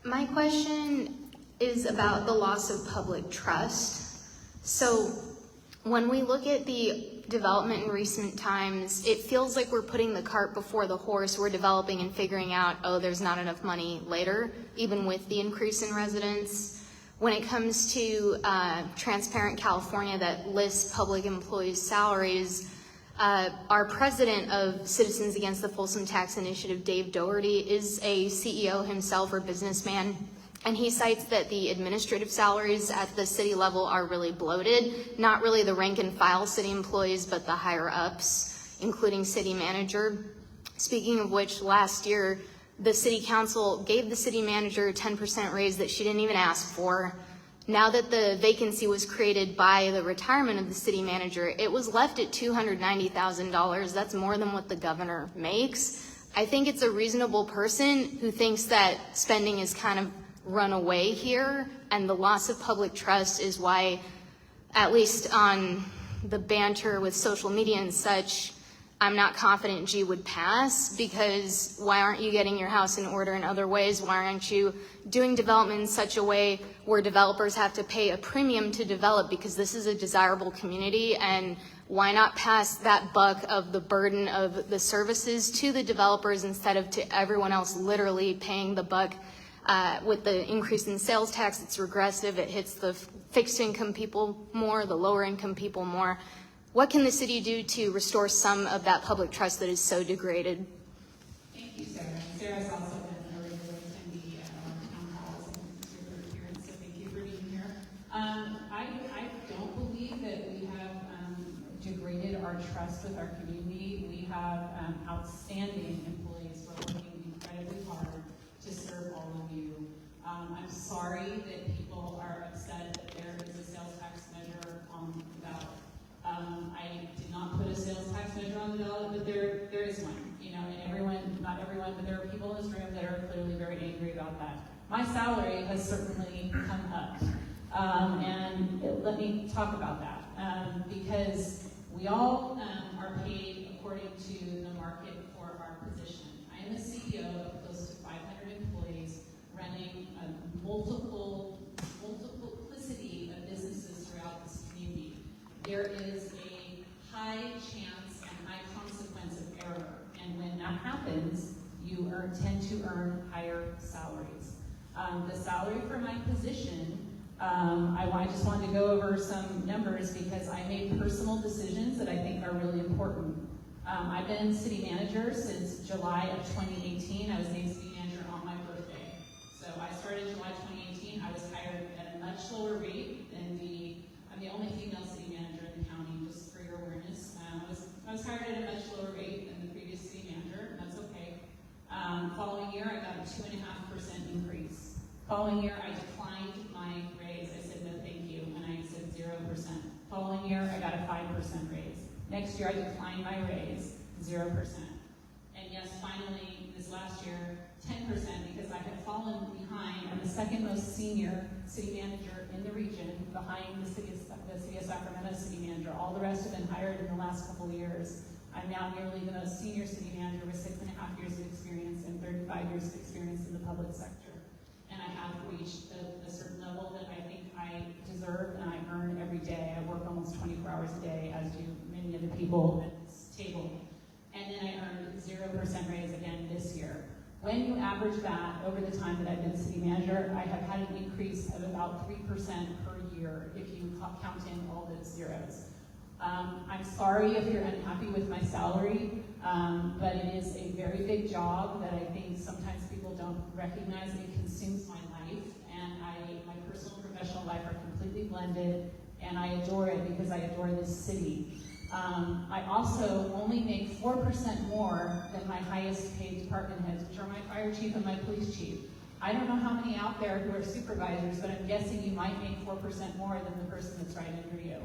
My question is about the loss of public trust. So when we look at the development in recent times, it feels like we're putting the cart before the horse. We're developing and figuring out, oh, there's not enough money later, even with the increase in residents. When it comes to Transparent California that lists public employees' salaries, our president of Citizens Against the Folsom Tax Initiative, Dave Doherty, is a CEO himself or businessman, and he cites that the administrative salaries at the city level are really bloated, not really the rank and file city employees, but the higher ups, including city manager. Speaking of which, last year, the city council gave the city manager a 10% raise that she didn't even ask for. Now that the vacancy was created by the retirement of the city manager, it was left at $290,000. That's more than what the governor makes. I think it's a reasonable person who thinks that spending is kind of run away here, and the loss of public trust is why, at least on the banter with social media and such, I'm not confident G would pass, because why aren't you getting your house in order in other ways? Why aren't you doing development in such a way where developers have to pay a premium to develop, because this is a desirable community? And why not pass that buck of the burden of the services to the developers instead of to everyone else literally paying the buck? With the increase in sales tax, it's regressive. It hits the fixed income people more, the lower income people more. What can the city do to restore some of that public trust that is so degraded? Thank you, Sarah. Sarah's also been a regular attendee at our town halls and your appearance, so thank you for being here. I don't believe that we have degraded our trust with our community. We have outstanding employees who are working incredibly hard to serve all of you. I'm sorry that people are upset that there is a sales tax measure on the ballot. I did not put a sales tax measure on the ballot, but there is one. You know, and everyone, not everyone, but there are people in this room that are clearly very angry about that. My salary has certainly come up, and let me talk about that, because we all are paid according to the market for our position. I am a CEO of close to 500 employees running a multiplicity of businesses throughout this community. There is a high chance and high consequence of error, and when that happens, you tend to earn higher salaries. The salary for my position, I just wanted to go over some numbers because I made personal decisions that I think are really important. I've been city manager since July of 2018. I was named city manager on my birthday. So I started July 2018. I was hired at a much lower rate than I'm the only female city manager in the county, just for your awareness. I was hired at a much lower rate than the previous city manager, and that's okay. Following year, I got a 2.5% increase. Following year, I declined my raise. I said no thank you, and I said 0%. Following year, I got a 5% raise. Next year, I declined my raise, 0%. And yes, finally, this last year, 10%, because I had fallen behind. I'm the second most senior city manager in the region, behind the city of Sacramento city manager. All the rest have been hired in the last couple of years. I'm now nearly the most senior city manager with 6.5 years of experience and 35 years of experience in the public sector. And I have reached a certain level that I think I deserve and I earn every day. I work almost 24 hours a day, as do many of the people at this table. And then I earned 0% raise again this year. When you average that over the time that I've been city manager, I have had an increase of about 3% per year if you count in all those zeros. I'm sorry if you're unhappy with my salary, but it is a very big job that I think sometimes people don't recognize. It consumes my life, and my personal and professional life are completely blended, and I adore it because I adore this city. I also only make 4% more than my highest paid department heads, which are my fire chief and my police chief. I don't know how many out there who are supervisors, but I'm guessing you might make 4% more than the person that's right under you.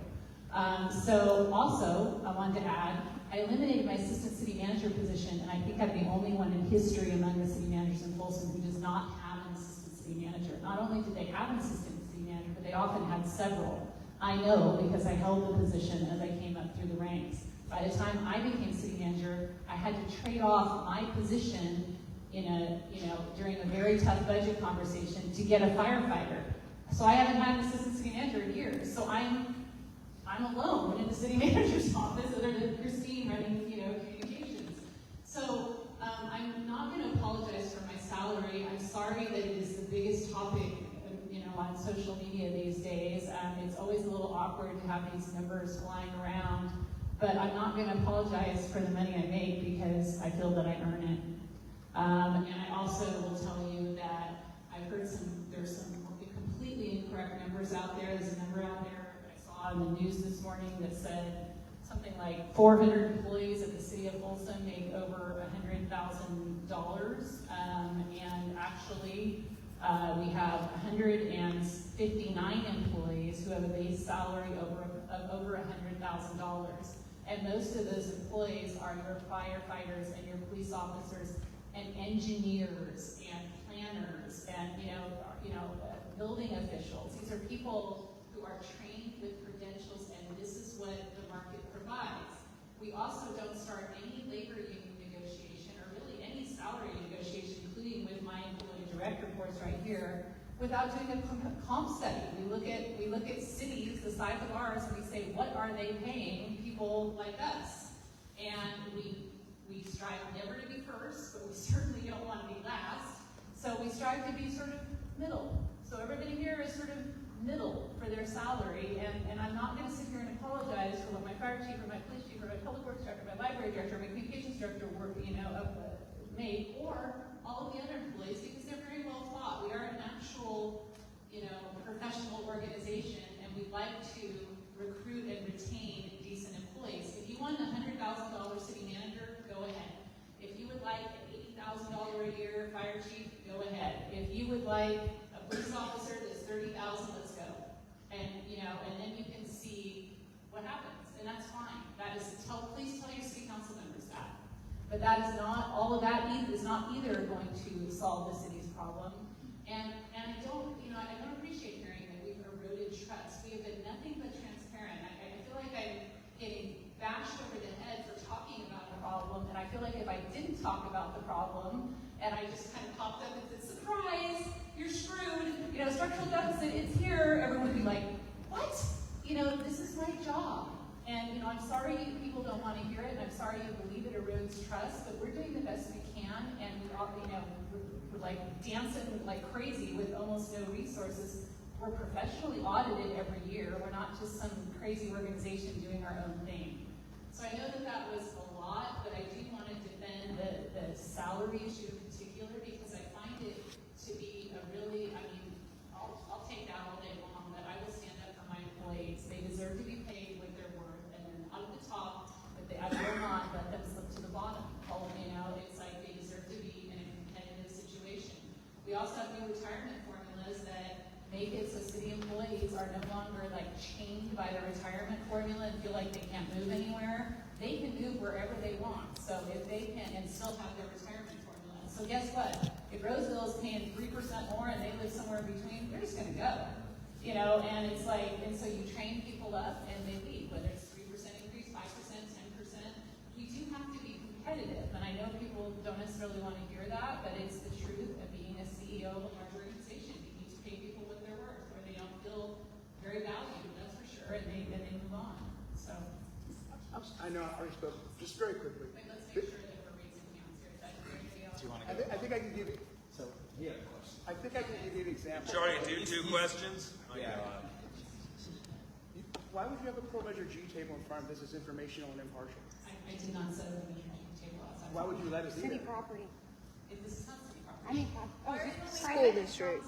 So also, I wanted to add, I eliminated my assistant city manager position, and I think I'm the only one in history among the city managers in Folsom who does not have an assistant city manager. Not only did they have an assistant city manager, but they often had several. I know because I held the position as I came up through the ranks. By the time I became city manager, I had to trade off my position during a very tough budget conversation to get a firefighter. So I haven't had an assistant city manager in years. So I'm alone in the city manager's office, other than Christine running, communications. So I'm not going to apologize for my salary. I'm sorry that it is the biggest topic, on social media these days. It's always a little awkward to have these numbers flying around, but I'm not going to apologize for the money I make because I feel that I earn it. And I also will tell you that I've heard there's some completely incorrect numbers out there. There's a number out there I saw in the news this morning that said something like 400 employees at the City of Folsom make over $100,000. And actually, we have 159 employees who have a base salary of over $100,000. And most of those employees are your firefighters and your police officers and engineers and planners and building officials. These are people who are trained with credentials, and this is what the market provides. We also don't start any labor union negotiation or really any salary negotiation, including with my employee direct reports right here, without doing a comp study. We look at cities the size of ours, and we say, what are they paying people like us? And we strive never to be first, but we certainly don't want to be last. So we strive to be sort of middle. So everybody here is sort of middle for their salary, and I'm not going to sit here and apologize for what my fire chief or my police chief or my public works director, my library director, my communications director made, or all of the other employees, because they're very well taught. We are an actual, professional organization, and we like to recruit and retain decent employees. If you want a $100,000 city manager, go ahead. If you would like an $80,000 a year fire chief, go ahead. If you would like a police officer that's $30,000, let's go. And then you can see what happens, and that's fine. That is, please tell your city council members that. But that is not, all of that is not either going to solve the city's problem. And I don't appreciate hearing that we've eroded trust. We have been nothing but transparent. I feel like I'm getting bashed over the head for talking about the problem, and I feel like if I didn't talk about the problem, and I just kind of popped up and said, surprise, you're screwed, structural deficit, it's here, everyone would be like, what? This is my job. And, I'm sorry people don't want to hear it, and I'm sorry you believe it erodes trust, but we're doing the best we can, and we're like dancing like crazy with almost no resources. We're professionally audited every year. We're not just some crazy organization doing our own thing. So I know that was a lot, but I do want to defend the salary issue in particular, because I find it to be a really, I'll take that all day long, but I will stand up for my employees. They deserve to be paid what they're worth, and then out of the top, but I will not let them slip to the bottom. It's like they deserve to be in a competitive situation. We also have new retirement formulas that make it so city employees are no longer chained by the retirement formula and feel like they can't move anywhere. They can move wherever they want. So if they can, and still have their retirement formula. So guess what? If Roseville is paying 3% more and they live somewhere in between, they're just going to go. And it's and so you train people up and they leave, whether it's 3% increase, 5%, 10%. We do have to be competitive, and I know people don't necessarily want to hear that, but it's the truth of being a CEO of a large organization. You need to pay people what they're worth, or they don't feel very valued, that's for sure, and they move on. So I know I already spoke. Just very quickly. but let's make sure that we're raising hands here. Is that anybody else? Do you want to I go? think I can give you. So he had a question. I think I can give you an example. Charlie, do 2 questions? Yeah. Why would you have a pro measure G table in front of this? Is informational and impartial. I did not set up a meeting table outside. Why would you let us do City that? property. If this is not city property. I mean, Where is the school district.